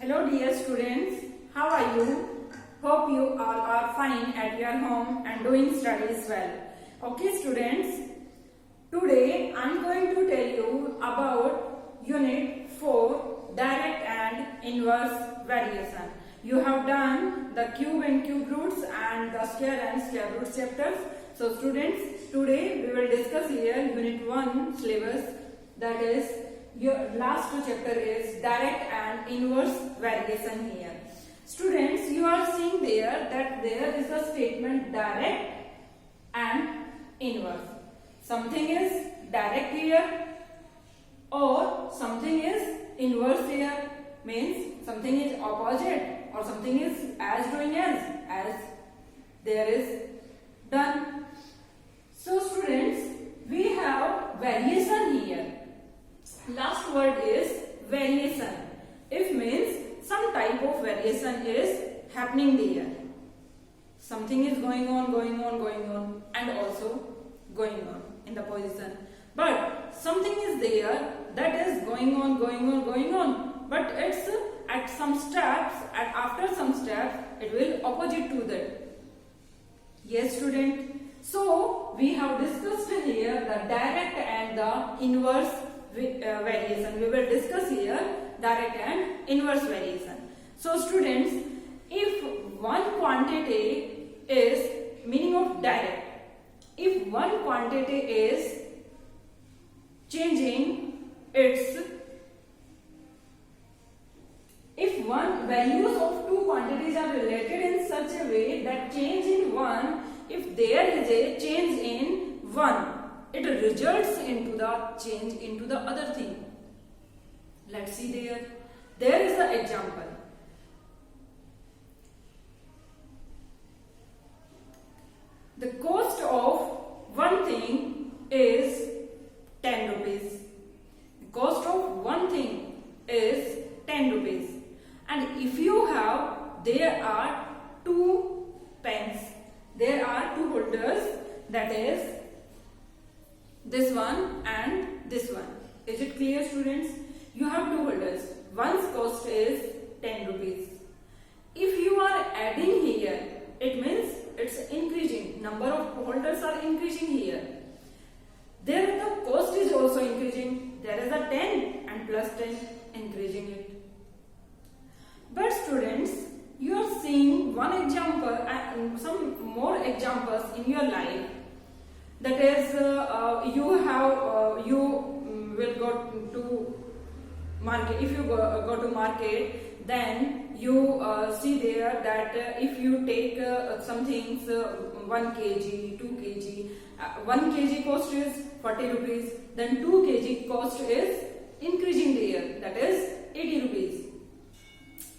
Hello dear students, how are you? Hope you all are fine at your home and doing studies well. Okay students, today I am going to tell you about Unit 4 Direct and Inverse Variation. You have done the cube and cube roots and the square and square roots chapters. So students, today we will discuss here Unit 1 syllabus, that is your last two chapter is direct and inverse variation here. Students, you are seeing there that there is a statement direct and inverse. Something is direct here or something is inverse here, means something is opposite or something is as doing as there is done. So students, we have variation here. Last word is variation. If means some type of variation is happening there. Something is going on and also going on in the position. But something is there that is going on. But it's at some steps, and after some steps, it will opposite to that. Yes, student. So we have discussed here the direct and the inverse variation. We will discuss here direct and inverse variation. So students, if one quantity is meaning of direct, if one quantity is changing its, if one values of two quantities are related in such a way that change in one, if there is a change in one, it results into the change into the other thing. Let's see there. There is the example. The cost of one thing is 10 rupees. The cost of one thing is 10 rupees. And if you have, there are two pens. There are two holders, that is this one and this one. Is it clear, students? You have two holders. One's cost is 10 rupees. If you are adding here, it means it's increasing. Number of holders are increasing here. There the cost is also increasing. There is a 10 and plus 10 increasing it. But students, you are seeing one example and some more examples in your life. That is, you will go to market. If you go to market, then you see there that if you take some things 1 kg, 2 kg, 1 kg cost is 40 rupees, then 2 kg cost is increasing there, that is 80 rupees.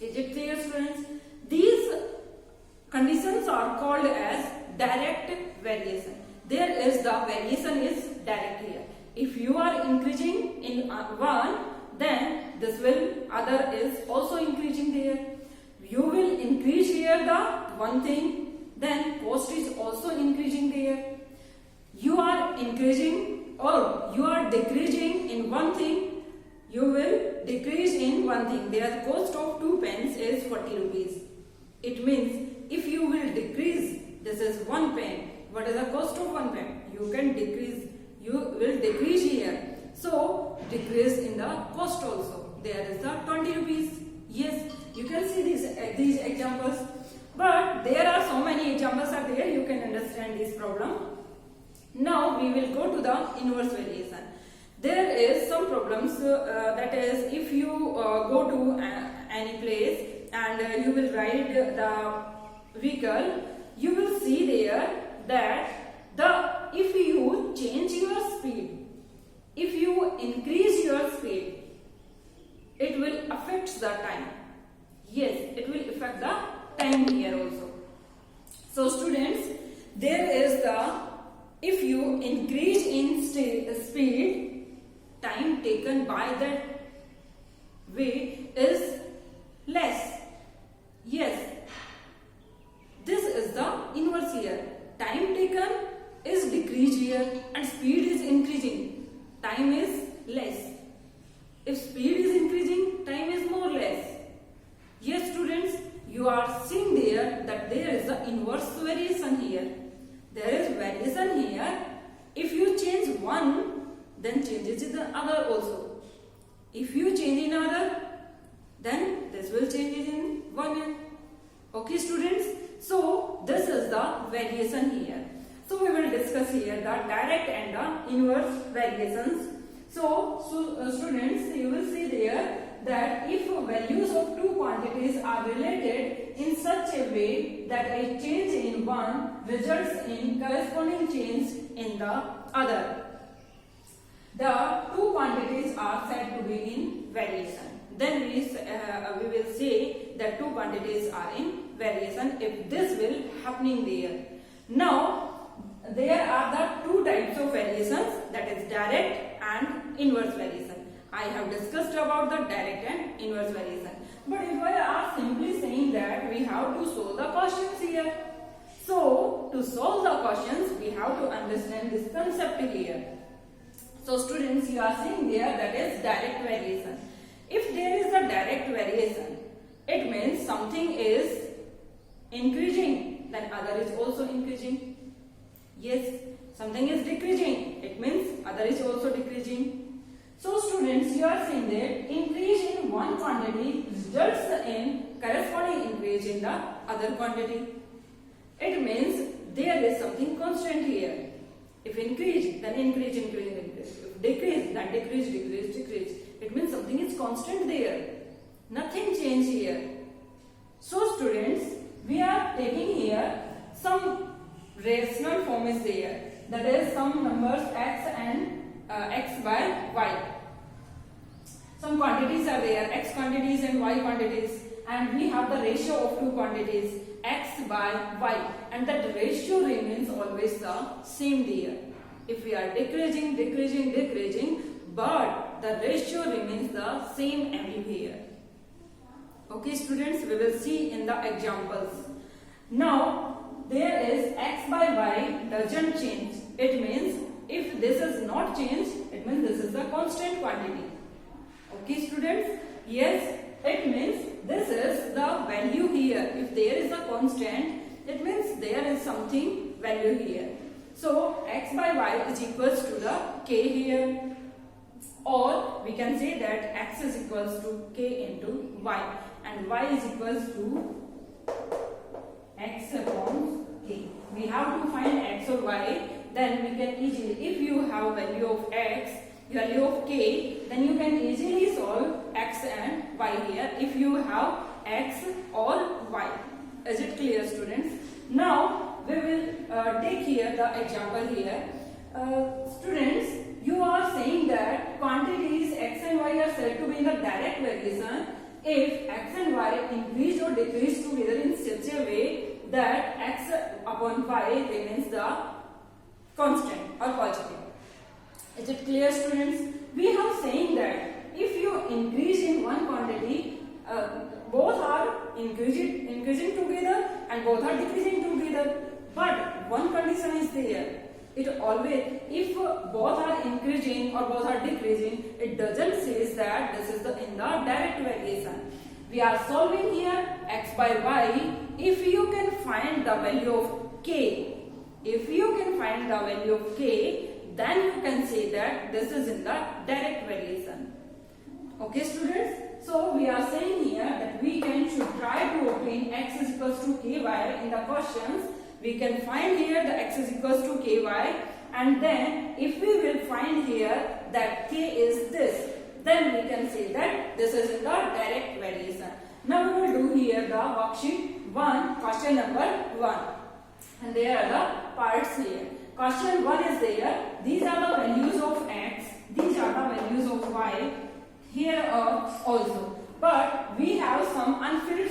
Is it clear, students? These conditions are called as direct variation. There is the variation is direct here. If you are increasing in one, then this will other is also increasing there. You will increase here the one thing, then cost is also increasing there. You are increasing or you are decreasing in one thing, you will decrease in one thing. Their cost of 2 pens is 40 rupees. It means if you will decrease, this is 1 pen. What is the cost of 1 pen? You can decrease, you will decrease here. So, decrease in the cost also. There is the 20 rupees. Yes, you can see these examples. But there are so many examples are there, you can understand this problem. Now, we will go to the inverse variation. There is some problems, that is, if you go to any place and you will ride the vehicle, you will see there that if you change your speed, if you increase your speed, it will affect the time. Yes, it will affect the time here also. So students, there is the, if you increase in speed, time taken by that way is less. Yes, this is the inverse here. Time taken is decreased here and speed is increasing. Time is less. If speed is increasing, time is more or less. other, then this will change in 1 year. Okay students, so this is the variation here. So we will discuss here the direct and the inverse variations. So students, you will see there that if values of two quantities are related in such a way that a change in one results in corresponding change in the other, the two quantities are said to be in variation. Then we will say that two quantities are in variation if this will happening there. Now there are the two types of variations, that is direct and inverse variation. I have discussed about the direct and inverse variation. But if I are simply saying that we have to solve the questions here. So to solve the questions we have to understand this concept here. So students, you are seeing there that is direct variation. If there is a direct variation, it means something is increasing, then other is also increasing. Yes, something is decreasing, it means other is also decreasing. So students, you are seeing that increase in one quantity results in corresponding increase in the other quantity. It means there is something constant here. If increase, then increase. If decrease, then decrease. It means something is constant there. Nothing change here. So students, we are taking here some rational form is there. That is some numbers x and x by y. Some quantities are there, x quantities and y quantities, and we have the ratio of two quantities, x by y, and that ratio remains always the same there. If we are decreasing, but the ratio remains the same everywhere. Okay students, we will see in the examples. Now there is x by y doesn't change. It means if this is not changed, it means this is the constant quantity. Okay students, yes, it means this is the value here. If there is a constant, it means there is something value here. So x by y is equals to the k here, or we can say that x is equals to k into y, and y is equals to x upon k. We have to find x or y, then we can easily, if you have value of x, value of k, then you can easily solve x and y here if you have x or y. Is it clear students? Now we will take here the example here. Students, you are saying that quantities x and y are said to be in the direct variation if x and y increase or decrease together in such a way that x upon y remains the constant or positive. Is it clear students? We have saying that if you increase in one quantity, both are increasing together and both are decreasing together. But one condition is there. It always, if both are increasing or both are decreasing, it doesn't say that this is in the direct variation. We are solving here x by y. If you can find the value of k, then you can say that this is in the direct variation. Okay students, so we are saying here that we should try to obtain x is equals to ky in the questions. We can find here the x is equals to ky, and then if we will find here that k is this, then we can say that this is in the direct variation. Now we will do here the worksheet 1, question number 1, and there are the parts here. Question 1 is there. These are the values of x, these are the values of y here also, but we have some unfilled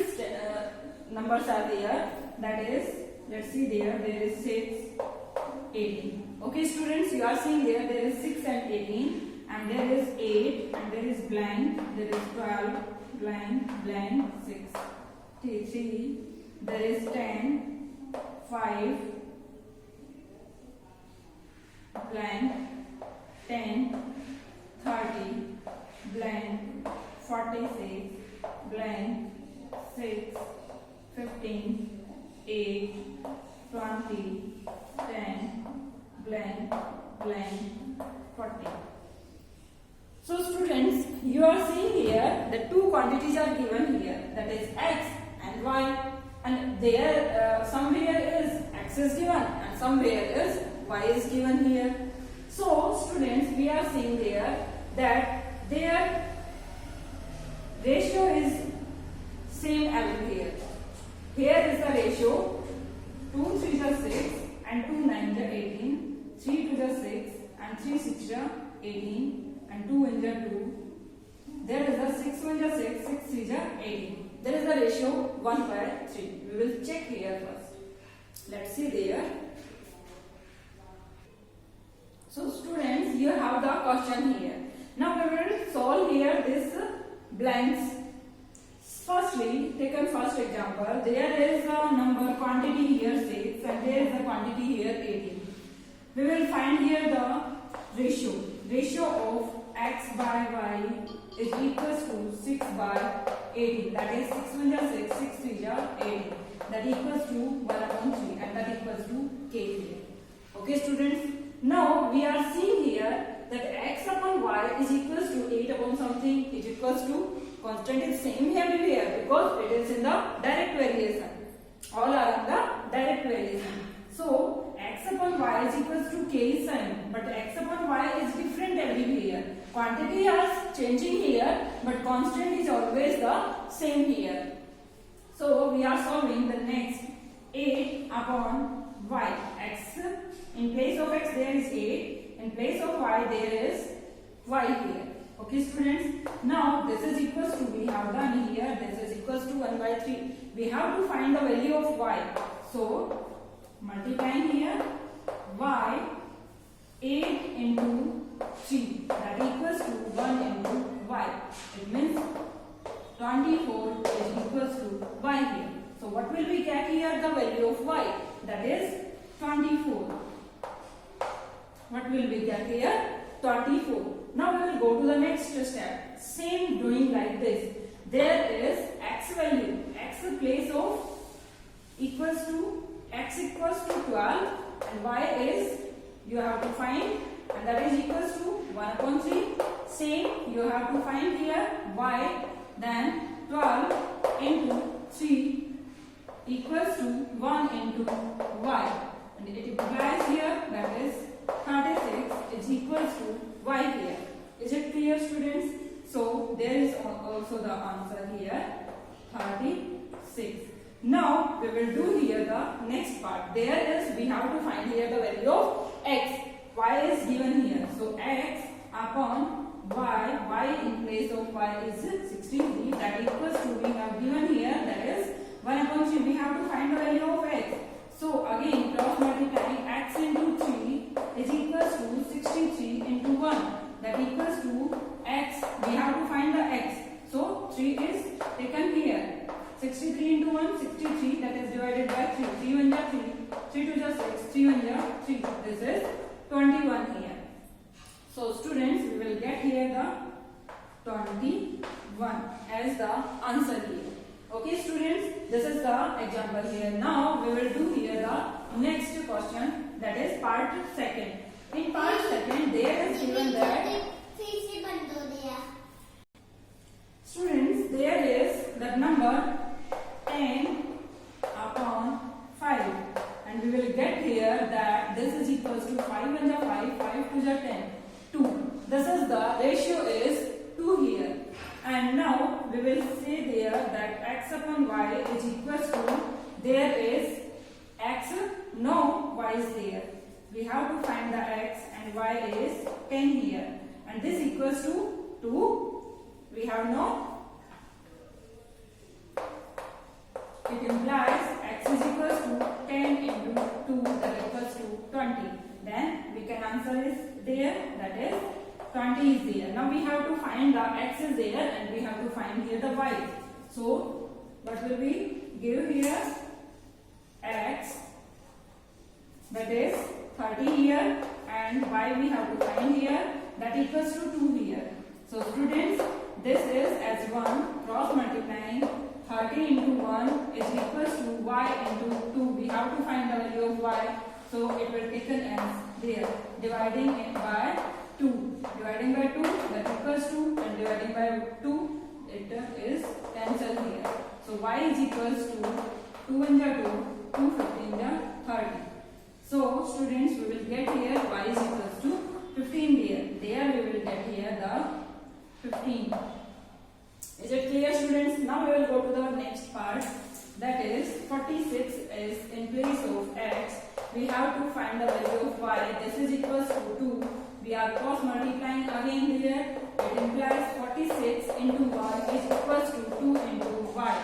numbers are there. That is, let's see there is 6, 18. Okay students, you are seeing there is 6 and 18, and there is 8, and there is blank, there is 12, blank, 6, 3, there is 10, 5, blank, 10, 30, blank, 46, blank, 6, 15, 8, 20, 10, blank, 40. So students, you are seeing here here the two quantities are given here, that is x and y, and there somewhere is x is given and somewhere is y is given here. So students, we are seeing there that their ratio is same everywhere. Here is the ratio 2 3 are 6 and 2 9 are 18, 3 2 are 6 and 3 6 are 18 and 2 1 are 2. There is the 6 1 are 6, 6 3 are 18. There is the ratio 1/3. We will check here first. Let's see there. So students, you have the question here. Now we will solve here this blanks. Firstly, take a first example. There is a number quantity here 6 and there is a quantity here 18. We will find here the ratio. Ratio of x by y is equals to 6 by 18. That is 6 1 are 6, 6 3 are 18. That equals to 1/3 and that equals to k here. Okay students. Now we are seeing here that x upon y is equals to 8 upon something. It equals to constant is same everywhere because it is in the direct variation. All are in the direct variation. So x upon y is equals to k is same, but x upon y is different everywhere. Quantity is changing here, but constant is always the same here. So we are solving the next 8 upon y. X in place of x there is 8. In place of y there is y here. Okay students. Now this is equals to, we have done here, this is equals to 1/3. We have to find the value of y. So multiplying here y 8 into 3, that equals to 1 into y. It means 24 is equals to y here. So what will we get here? The value of y, that is 24. What will we get here? 24. Now we will go to the next step. Same doing like this. There is x value. X place of equals to, x equals to 12 and y is, you have to find, and that is equals to 1/3. Same you have to find here y, then 12 into 3 equals to 1 into y, and it implies here that is 36 is equals to y here. Is it clear students? So there is also the answer here 36. Now we will do here the next part. There is, we have to find here the value of x. Y is given here. So x upon y, y in place of y is 63. That equals to, we have given here that is 1/3. We have to find the value of x. So again cross multiplying x into 3 is equals to 63 into 1. That equals to x. We have to find the x. So 3 is taken here. 63 into 1, 63. That is divided by 3. 3 1 are 3. 3 2 are 6. 3 1 are 3. This is 21 here. So students, we will get here the 21 as the answer here. Okay students, this is the example here. Now we will do here the next question, that is part second. In part second, there is given that students, there is that number 10 upon 5, and we will get here that this is equals to 5 1 are 5, 5 2 are 10, 2. This is the ratio is 2 here. And now we will say there that x upon y is equals to, there is x, no y is there. We have to find the x and y is 10 here. And this equals to 2. We have no. It implies x is equals to 10 into 2, that equals to 20. Then we can answer is there, that is 20 is there. Now we have to find the x is there and we have to find here the y. So what will we give here? X, that is 30 here, and y we have to find here, that equals to 2 here. So students, this is as 1 cross multiplying 30 into 1 is equals to y into 2. We have to find the value of y. So it will taken as there, dividing it by 2. Dividing by 2, that equals to, and dividing by 2 it is cancelled here. So y is equals to 2 1 ja 2, 2 15 ja 30. So students, we will get here y is equals to 15 here. There we will get here the 15. Is it clear, students? Now we will go to the next part. That is 46 is in place of x. We have to find the value of y. This is equals to 2. We are cross multiplying again here. It implies 46 into y is equals to 2 into y.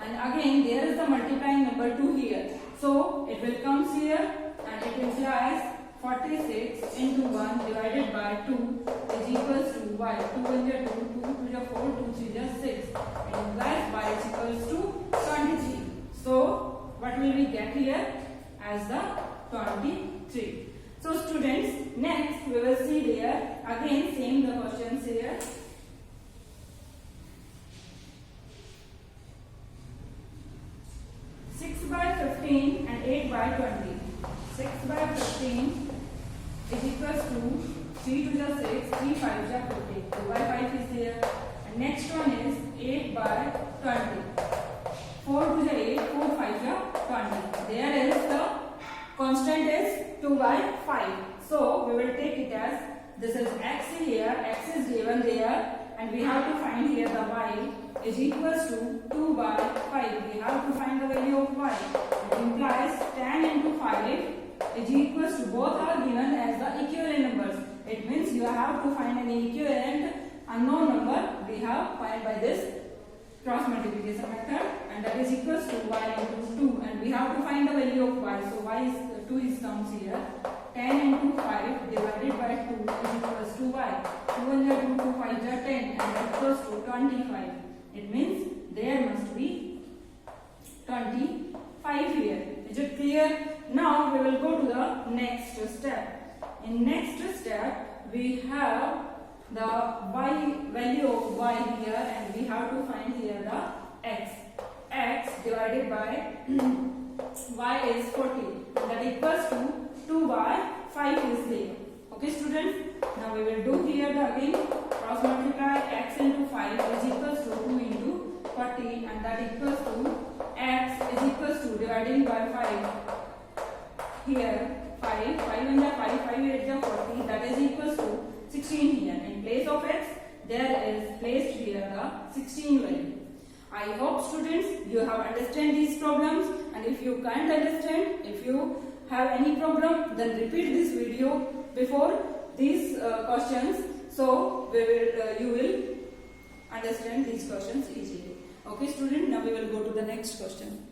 And again there is the multiplying number 2 here. So it will come here and it implies 46 into 1 divided by 2 is equals to y. 2 1 ja 2, 2 2 ja 4, 2 3 ja 6. It implies y is equals to 23. So what will we get here as the 23. So students, next we will see there again same the questions here. 6 by 15 and 8 by 20. 6 by 15 is equals to 3 to the 6, 3 5 ja 50. 2 by 5 is there. And next one is 8 by 20. 4 to the 8, 4 5 ja 20. There is the constant is 2 by 5. So we will take it as this is x here, x is given there, and we have to find here the y is equals to 2 by 5. We have to find the value of y. It implies 10 into 5 is equals to, both are given as the equivalent numbers. It means you have to find an equivalent unknown number. We have find by this cross multiplication method, and that is equals to y into 2, and we have to find the value of y. So y is 2 is comes here. 10 into 5 divided by 2 is equals to y. 2 1 ja 2, 2 5 ja 10, and that equals to 25. It means there must be 25 here. Is it clear? Now we will go to the next step. In next step we have the y value of y here, and we have to find here the x. X divided by y is 40. That equals to 2 by 5 is there. Okay students, now we will do here the again cross multiply. X into 5 is equals to 2 into 40, and that equals to x is equals to dividing by 5. Here 5, 5 1 ja 5, 5 8 ja 40, that is equals to 16 here. In place of x there is placed here the 16 value. I hope students you have understand these problems, and if you can't understand, if you have any problem, then repeat this video before these questions, so you will understand these questions easily. Okay student, now we will go to the next question.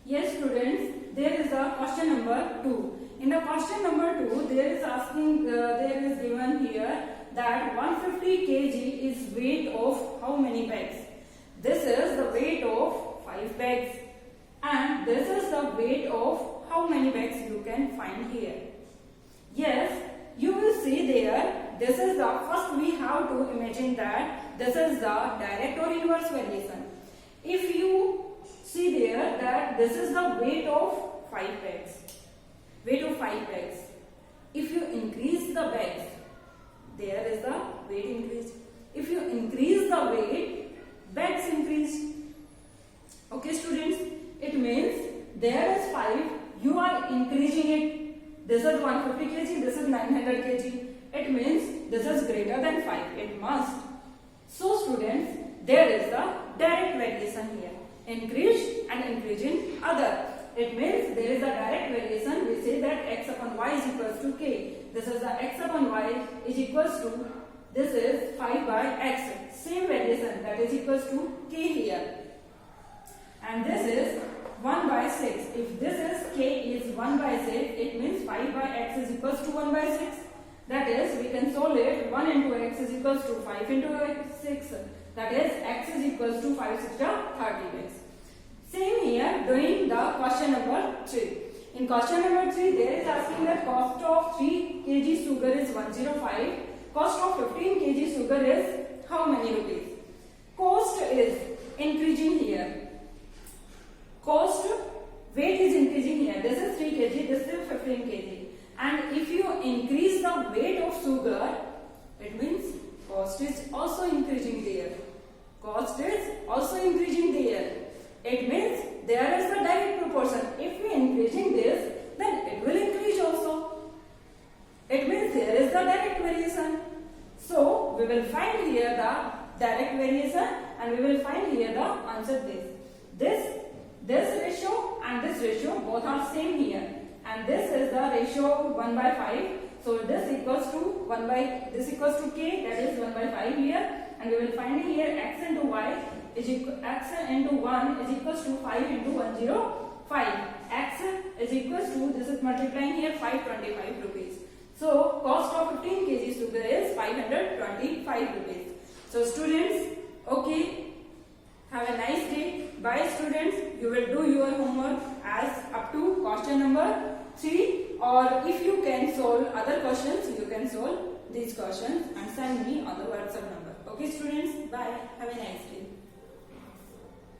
Yes students, there is a question number 2. In the question number 2, there is asking, there is given here that 150 kg is weight of how many bags? This is the weight of 5 bags, and this is the weight of how many bags you can find here. Yes, you will see there, this is the, first we have to imagine that this is the direct or inverse variation. If you see there that this is the weight of 5 bags, weight of 5 bags. If you increase the bags, there is the weight increase. If you increase the weight, bags increase. Okay students, it means there is 5, you are increasing it. This is 150 kg, this is 900 kg. It means this is greater than 5, it must. So students, there is the direct variation here. Increase and increasing other. It means there is a direct variation. We say that x upon y is equals to k. This is the x upon y is equals to, this is 5 by x. Same variation, that is equals to k here. And this is 1 by 6. If this is k is 1 by 6, it means 5 by x is equals to 1 by 6. That is, we can solve it. 1 into x is equals to 5 into 6. That is, x is equals to 5 6 30x. Same here, doing the question number 3. In question number 3, there is asking that cost of 3 kg sugar is 105. Cost of 15 kg sugar is how many rupees? Cost is increasing here. Cost, weight is increasing here. This is 3 kg, this is 15 kg. And if you increase the weight of sugar, it means cost is also increasing there. cost is also increasing there. It means there is a direct proportion. If we increasing this, then it will increase also. It means there is the direct variation. So we will find here the direct variation and we will find here the answer this ratio and this ratio both are same here, and this is the ratio 1 by 5. So this equals to this equals to k, that is 1 by 5 here, and we will find here x into y is x into 1 is equals to 5 into 105. X is equals to, this is multiplying here, 525 rupees. So cost of 15 kg sugar is 525 rupees. So students, okay, have a nice day. Bye students. You will do your homework as up to question number 3, or if you can solve other questions, you can solve these questions and send me on the WhatsApp number. Okay students, bye. Have a nice day.